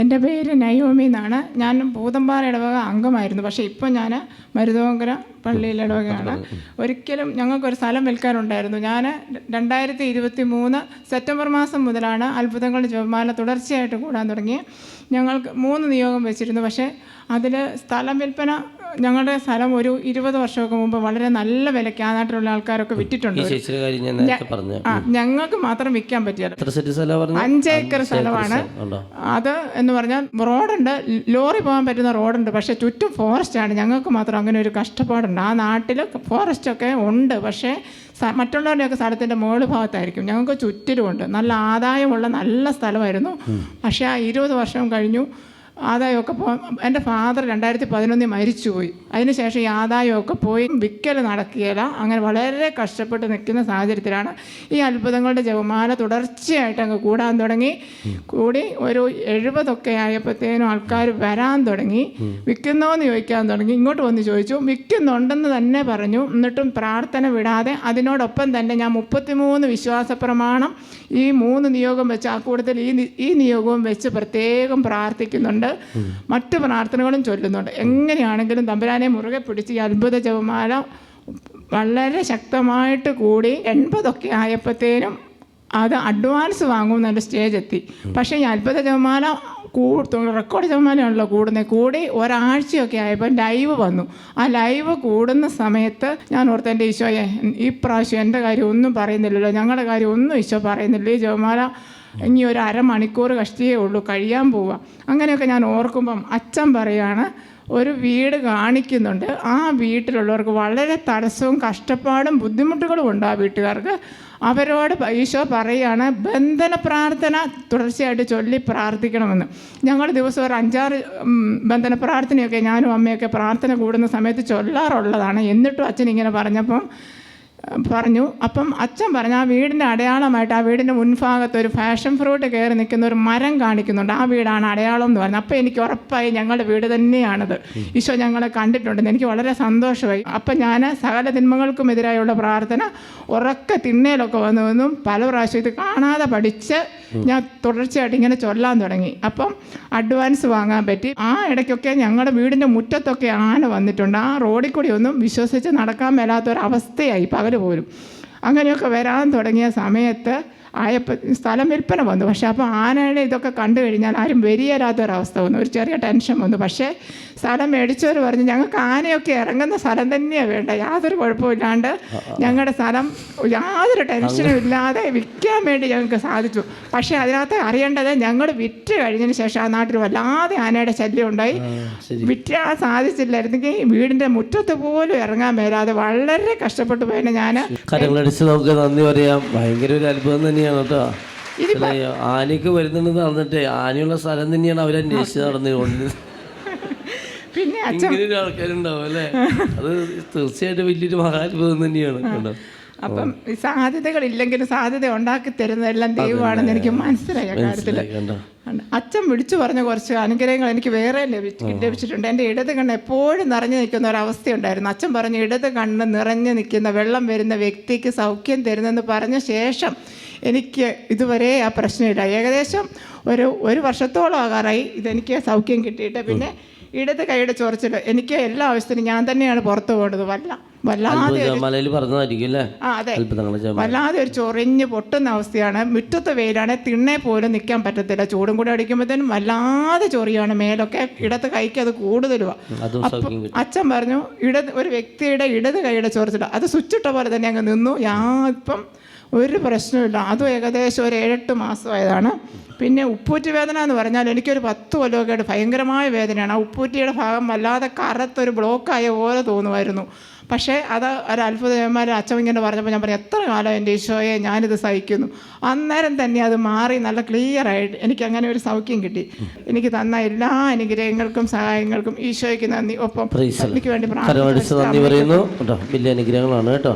എൻ്റെ പേര് നയോമി എന്നാണ്. ഞാൻ പൂതമ്പാറ ഇടവക അംഗമായിരുന്നു. പക്ഷേ ഇപ്പോൾ ഞാൻ മരുതോങ്കര പള്ളിയിൽ ഇടവകയാണ്. ഒരിക്കലും ഞങ്ങൾക്കൊരു സ്ഥലം വിൽക്കാനുണ്ടായിരുന്നു. ഞാൻ 2023 സെപ്റ്റംബർ മാസം മുതലാണ് അത്ഭുതങ്ങളുടെ ജപമാല തുടർച്ചയായിട്ട് കൂടാൻ തുടങ്ങി. ഞങ്ങൾക്ക് 3 നിയോഗം വെച്ചിരുന്നു. പക്ഷേ അതിൽ സ്ഥലം വിൽപ്പന, ഞങ്ങളുടെ സ്ഥലം ഒരു 20 വർഷമൊക്കെ മുമ്പ് വളരെ നല്ല വിലയ്ക്ക് ആ നാട്ടിലുള്ള ആൾക്കാരൊക്കെ വിറ്റിട്ടുണ്ട്. ഞങ്ങൾക്ക് മാത്രം വിൽക്കാൻ പറ്റിയത് 5 ഏക്കർ സ്ഥലമാണ്. അത് എന്ന് പറഞ്ഞാൽ റോഡുണ്ട്, ലോറി പോകാൻ പറ്റുന്ന റോഡുണ്ട്, പക്ഷേ ചുറ്റും ഫോറസ്റ്റാണ്. ഞങ്ങൾക്ക് മാത്രം അങ്ങനെ ഒരു കഷ്ടപ്പാടുണ്ട്. ആ നാട്ടിൽ ഫോറസ്റ്റൊക്കെ ഉണ്ട്, പക്ഷേ മറ്റുള്ളവരുടെയൊക്കെ സ്ഥലത്തിൻ്റെ മുകൾ ഭാഗത്തായിരിക്കും. ഞങ്ങൾക്ക് ചുറ്റിലുമുണ്ട്. നല്ല ആദായമുള്ള നല്ല സ്ഥലമായിരുന്നു. പക്ഷേ ആ 20 വർഷം കഴിഞ്ഞു. ആദായമൊക്കെ എൻ്റെ ഫാദർ 2011 മരിച്ചുപോയി. അതിനുശേഷം ഈ ആദായമൊക്കെ പോയി, വിൽക്കൽ നടക്കുകയില്ല. അങ്ങനെ വളരെ കഷ്ടപ്പെട്ട് നിൽക്കുന്ന സാഹചര്യത്തിലാണ് ഈ അത്ഭുതങ്ങളുടെ ജപമാല തുടർച്ചയായിട്ട് അങ്ങ് കൂടാൻ തുടങ്ങി. കൂടി ഒരു 70 ആയപ്പോഴത്തേനും ആൾക്കാർ വരാൻ തുടങ്ങി. വിൽക്കുന്നോന്ന് ചോദിക്കാൻ തുടങ്ങി. ഇങ്ങോട്ട് വന്ന് ചോദിച്ചു, വിൽക്കുന്നുണ്ടെന്ന് തന്നെ പറഞ്ഞു. എന്നിട്ടും പ്രാർത്ഥന വിടാതെ അതിനോടൊപ്പം തന്നെ ഞാൻ 33 വിശ്വാസ പ്രമാണം ഈ 3 നിയോഗം വെച്ച്, ആ കൂട്ടത്തിൽ ഈ നിയോഗവും വെച്ച് പ്രത്യേകം പ്രാർത്ഥിക്കുന്നുണ്ട്. മറ്റു പ്രാർത്ഥനകളും ചൊല്ലുന്നുണ്ട്. എങ്ങനെയാണെങ്കിലും തമ്പുരാനെ മുറുകെ പിടിച്ച് ഈ അത്ഭുത ജപമാല വളരെ ശക്തമായിട്ട് കൂടി 80 ആയപ്പോഴത്തേനും അത് അഡ്വാൻസ് വാങ്ങുമെന്നുള്ള സ്റ്റേജ് എത്തി. പക്ഷേ ഈ അത്ഭുത ജപമാല റെക്കോർഡ് ജപമാലയാണല്ലോ കൂടുന്നത്. കൂടി ഒരാഴ്ചയൊക്കെ ആയപ്പോൾ ലൈവ് വന്നു. ആ ലൈവ് കൂടുന്ന സമയത്ത് ഞാൻ ഓർത്ത്, എൻ്റെ ഈശോയെ, ഈ പ്രാവശ്യം എൻ്റെ കാര്യം ഒന്നും പറയുന്നില്ലല്ലോ, ഞങ്ങളുടെ കാര്യം ഒന്നും ഈശോ പറയുന്നില്ല, ഈ ജപമാല ഇനി ഒരു അരമണിക്കൂർ കഷ്ടിയേ ഉള്ളൂ, കഴിയാൻ പോവുക. അങ്ങനെയൊക്കെ ഞാൻ ഓർക്കുമ്പം അച്ഛൻ പറയാണ്, ഒരു വീട് കാണിക്കുന്നുണ്ട്. ആ വീട്ടിലുള്ളവർക്ക് വളരെ തടസ്സവും കഷ്ടപ്പാടും ബുദ്ധിമുട്ടുകളും ഉണ്ട്. ആ വീട്ടുകാർക്ക് അവരോട് ഈശോ പറയുകയാണ്, ബന്ധന പ്രാർത്ഥന തുടർച്ചയായിട്ട് ചൊല്ലി പ്രാർത്ഥിക്കണമെന്ന്. ഞങ്ങൾ ദിവസം ഒരു 5-6 ബന്ധന പ്രാർത്ഥനയൊക്കെ ഞാനും അമ്മയൊക്കെ പ്രാർത്ഥന കൂടുന്ന സമയത്ത് ചൊല്ലാറുള്ളതാണ്. എന്നിട്ടും അച്ഛൻ ഇങ്ങനെ പറഞ്ഞു. അപ്പം അച്ഛൻ പറഞ്ഞു, ആ വീടിൻ്റെ അടയാളമായിട്ട് ആ വീടിൻ്റെ മുൻഭാഗത്ത് ഒരു ഫാഷൻ ഫ്രൂട്ട് കയറി നിൽക്കുന്ന ഒരു മരം കാണിക്കുന്നുണ്ട്. ആ വീടാണ് അടയാളം എന്ന് പറഞ്ഞു. അപ്പോൾ എനിക്ക് ഉറപ്പായി ഞങ്ങളുടെ വീട് തന്നെയാണത്. ഈശോ ഞങ്ങളെ കണ്ടിട്ടുണ്ടെന്ന് എനിക്ക് വളരെ സന്തോഷമായി. അപ്പം ഞാൻ സകല തിന്മകൾക്കും എതിരായുള്ള പ്രാർത്ഥന ഉറക്കെ തിണ്ണയിലൊക്കെ വന്നുവെന്നും പല പ്രാവശ്യം ഇത് കാണാതെ പഠിച്ച് ഞാൻ തുടർച്ചയായിട്ട് ഇങ്ങനെ ചൊല്ലാൻ തുടങ്ങി. അപ്പം അഡ്വാൻസ് വാങ്ങാൻ പറ്റി. ആ ഇടയ്ക്കൊക്കെ ഞങ്ങളുടെ വീടിൻ്റെ മുറ്റത്തൊക്കെ ആന വന്നിട്ടുണ്ട്. ആ റോഡിൽ കൂടി ഒന്നും വിശ്വസിച്ച് നടക്കാൻ മേലാത്തൊരവസ്ഥയായി പകൽ പോലും. അങ്ങനെയൊക്കെ വരാൻ തുടങ്ങിയ സമയത്ത് ആയപ്പോൾ സ്ഥലം വിൽപ്പന വന്നു. പക്ഷേ അപ്പോൾ ആനയുടെ ഇതൊക്കെ കണ്ടു കഴിഞ്ഞാൽ ആരും വരികയില്ലാത്തൊരവസ്ഥ വന്നു. ഒരു ചെറിയ ടെൻഷൻ വന്നു. പക്ഷേ സ്ഥലം മേടിച്ചവർ പറഞ്ഞു, ഞങ്ങൾക്ക് ആനയൊക്കെ ഇറങ്ങുന്ന സ്ഥലം തന്നെയാണ് വേണ്ട, യാതൊരു കുഴപ്പമില്ലാണ്ട് ഞങ്ങളുടെ സ്ഥലം യാതൊരു ടെൻഷനും ഇല്ലാതെ വിൽക്കാൻ വേണ്ടി ഞങ്ങൾക്ക് സാധിച്ചു. പക്ഷേ അതിനകത്ത് അറിയേണ്ടത്, ഞങ്ങൾ വിറ്റ് കഴിഞ്ഞതിന് ശേഷം ആ നാട്ടിൽ വല്ലാതെ ആനയുടെ ശല്യം ഉണ്ടായി. വിറ്റാൻ സാധിച്ചില്ലായിരുന്നെങ്കിൽ വീടിൻ്റെ മുറ്റത്ത് പോലും ഇറങ്ങാൻ മേലാതെ വളരെ കഷ്ടപ്പെട്ടു പോയതിനെ ഞാൻ നമുക്ക് നന്ദി പറയാം. ഭയങ്കര ഒരു അത്ഭുതം തന്നെയാണ് കേട്ടോ. ആനയ്ക്ക് വരുന്നുണ്ടെന്ന് പറഞ്ഞിട്ട് ആനയുള്ള സ്ഥലം തന്നെയാണ് അവരന്വേഷിച്ച് നടന്നുകൊണ്ടിരുന്നത്. പിന്നെ ഇങ്ങനെ ആൾക്കാരുണ്ടാവും അല്ലേ? അത് തീർച്ചയായിട്ടും വലിയൊരു മഹാത്ഭുതം തന്നെയാണ് കേട്ടോ. അപ്പം ഈ സാധ്യതകളില്ലെങ്കിലും സാധ്യത ഉണ്ടാക്കി തരുന്നതെല്ലാം ദൈവമാണെന്ന് എനിക്ക് മനസ്സിലായ കാര്യത്തിൽ അച്ഛൻ വിളിച്ചു പറഞ്ഞ കുറച്ച് അനുഗ്രഹങ്ങൾ എനിക്ക് വേറെ ലഭിച്ചിട്ടുണ്ട്. എൻ്റെ ഇടത് കണ്ണ് എപ്പോഴും നിറഞ്ഞു നിൽക്കുന്ന ഒരവസ്ഥയുണ്ടായിരുന്നു. അച്ഛൻ പറഞ്ഞു, ഇടത് കണ്ണ് നിറഞ്ഞു നിൽക്കുന്ന വെള്ളം വരുന്ന വ്യക്തിക്ക് സൗഖ്യം തരുന്നെന്ന് പറഞ്ഞ ശേഷം എനിക്ക് ഇതുവരെ ആ പ്രശ്നമില്ല. ഏകദേശം ഒരു വർഷത്തോളം ആകാറായി ഇതെനിക്ക് സൗഖ്യം കിട്ടിയിട്ട്. പിന്നെ ഇടത് കൈയുടെ ചൊറിച്ചിൽ എനിക്ക് എല്ലാ ആവശ്യത്തിനും ഞാൻ തന്നെയാണ് പുറത്തു പോകുന്നത്. വല്ലാതെ ഒരു ചൊറിഞ്ഞ് പൊട്ടുന്ന അവസ്ഥയാണ്. മുറ്റത്ത് വെയിലാണ്, തിണ്ണെ പോലും നിൽക്കാൻ പറ്റത്തില്ല. ചൂടും കൂടെ അടിക്കുമ്പോഴത്തേനും വല്ലാതെ ചൊറിയാണ് മേലൊക്കെ. ഇടത് കൈക്ക് അത് കൂടുതലുമാണ്. അപ്പം അച്ഛൻ പറഞ്ഞു, ഒരു വ്യക്തിയുടെ ഇടത് കൈയുടെ ചൊറിച്ചിൽ അത് സ്വിച്ചിട്ട പോലെ തന്നെ അങ്ങ് നിന്നു. ഇപ്പം ഒരു പ്രശ്നമില്ല. അതും ഏകദേശം ഒരു 7-8 മാസമായതാണ്. പിന്നെ ഉപ്പൂറ്റി വേദന എന്ന് പറഞ്ഞാൽ എനിക്കൊരു 10 കൊല്ലമൊക്കെ ആയിട്ട് ഭയങ്കരമായ വേദനയാണ്. ആ ഉപ്പൂറ്റിയുടെ ഭാഗം വല്ലാതെ കറുത്തൊരു ബ്ലോക്കായ പോലെ തോന്നുമായിരുന്നു. പക്ഷേ അത് ഒരു അത്ഭുതമാർ അച്ഛൻ ഇങ്ങനെ പറഞ്ഞപ്പോൾ ഞാൻ പറഞ്ഞു, എത്ര കാലം എൻ്റെ ഈശോയെ ഞാനിത് സഹിക്കുന്നു. അന്നേരം തന്നെ അത് മാറി നല്ല ക്ലിയറായിട്ട് എനിക്കങ്ങനെ ഒരു സൗഖ്യം കിട്ടി. എനിക്ക് തന്ന എല്ലാ അനുഗ്രഹങ്ങൾക്കും സഹായങ്ങൾക്കും ഈശോയ്ക്ക് നന്ദി. ഒപ്പം എനിക്ക് വേണ്ടി പ്രാർത്ഥന. വലിയ അനുഗ്രഹങ്ങളാണ് കേട്ടോ.